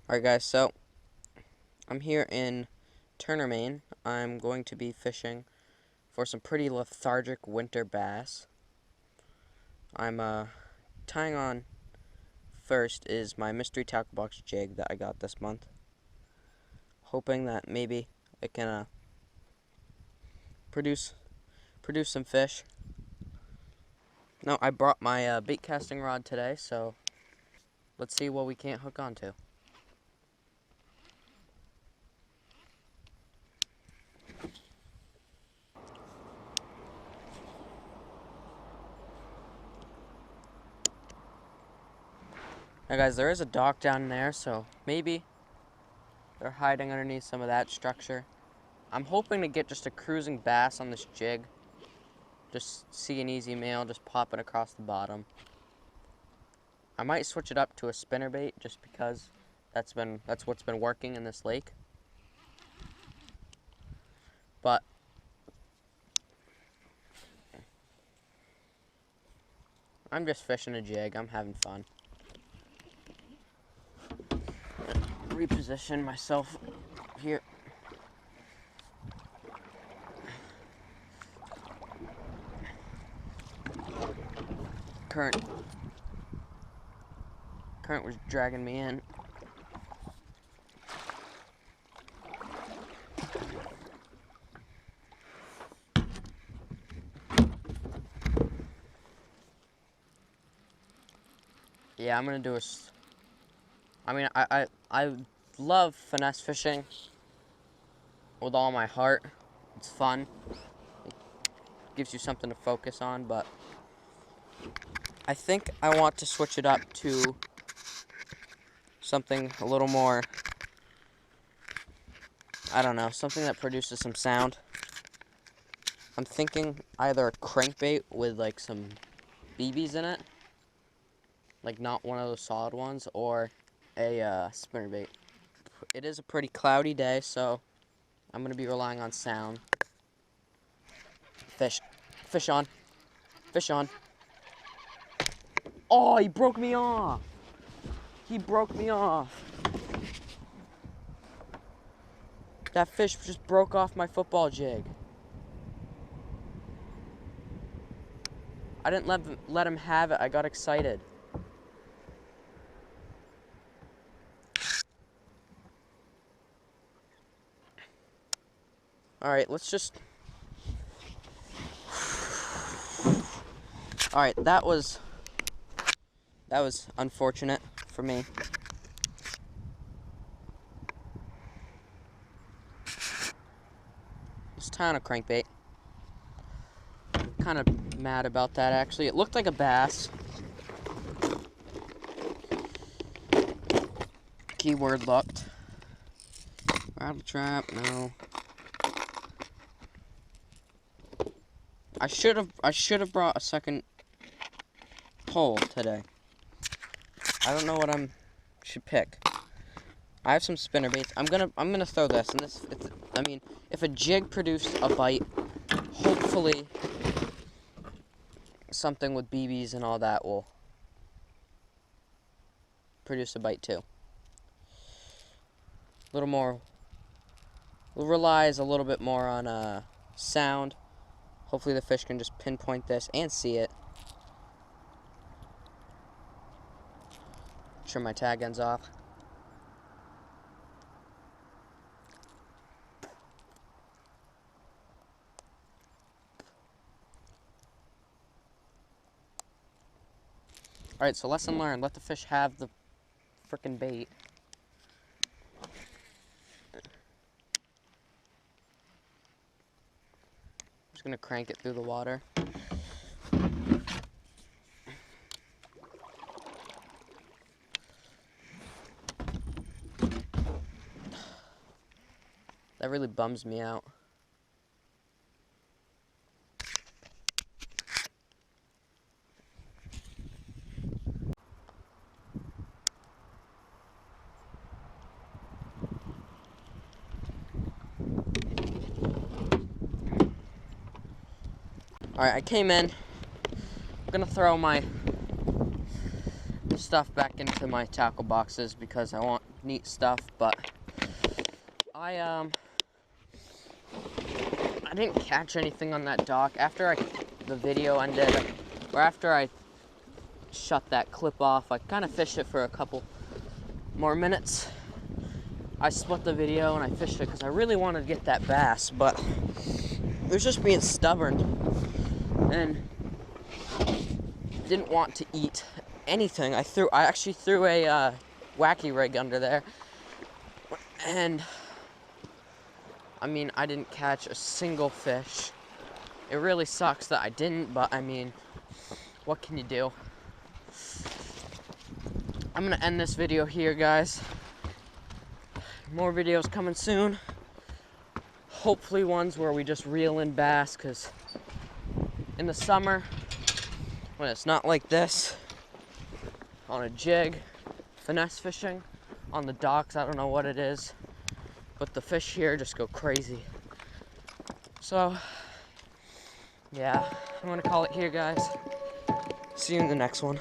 Alright guys, so I'm here in Turner, Maine. I'm going to be fishing for some pretty lethargic winter bass. I'm tying on first is my mystery tackle box jig that I got this month. Hoping that maybe it can produce some fish. No, I brought my bait casting rod today, so let's see what we can't hook onto. Now guys, there is a dock down there, so maybe they're hiding underneath some of that structure. I'm hoping to get just a cruising bass on this jig. Just see an easy male just popping across the bottom. I might switch it up to a spinnerbait just because that's what's been working in this lake. But I'm just fishing a jig. I'm having fun. Reposition myself here. Current was dragging me in. Yeah, I'm gonna do I love finesse fishing with all my heart. It's fun. It gives you something to focus on, but I think I want to switch it up to something a little more, I don't know, something that produces some sound. I'm thinking either a crankbait with like some BBs in it, like not one of those solid ones, or a spinnerbait. It is a pretty cloudy day, so I'm going to be relying on sound. Fish on, fish on. Oh, he broke me off. He broke me off. That fish just broke off my football jig. I didn't let him have it. I got excited. Alright, let's just... Alright, that was unfortunate for me. It's tying a crankbait. Kind of mad about that, actually. It looked like a bass. Keyword looked. Rattle trap, no. I should have brought a second pole today. I don't know what should pick. I have some spinnerbaits. I'm gonna throw this, and I mean, if a jig produced a bite, hopefully something with BBs and all that will produce a bite too. Relies a little bit more on sound. Hopefully the fish can just pinpoint this and see it. Trim my tag ends off. Alright, so lesson learned. Let the fish have the frickin' bait. Just gonna crank it through the water. That really bums me out. Alright, I came in. I'm gonna throw my stuff back into my tackle boxes because I want neat stuff, but I didn't catch anything on that dock. After the video ended, or after I shut that clip off, I kind of fished it for a couple more minutes. I split the video and I fished it because I really wanted to get that bass, but it was just being stubborn and didn't want to eat anything. I actually threw a wacky rig under there, and I mean, I didn't catch a single fish. It really sucks that I didn't, but I mean, what can you do? I'm gonna end this video here, guys. More videos coming soon. Hopefully ones where we just reel in bass, because in the summer, when it's not like this, on a jig, finesse fishing, on the docks, I don't know what it is, but the fish here just go crazy. So, yeah, I'm gonna call it here, guys. See you in the next one.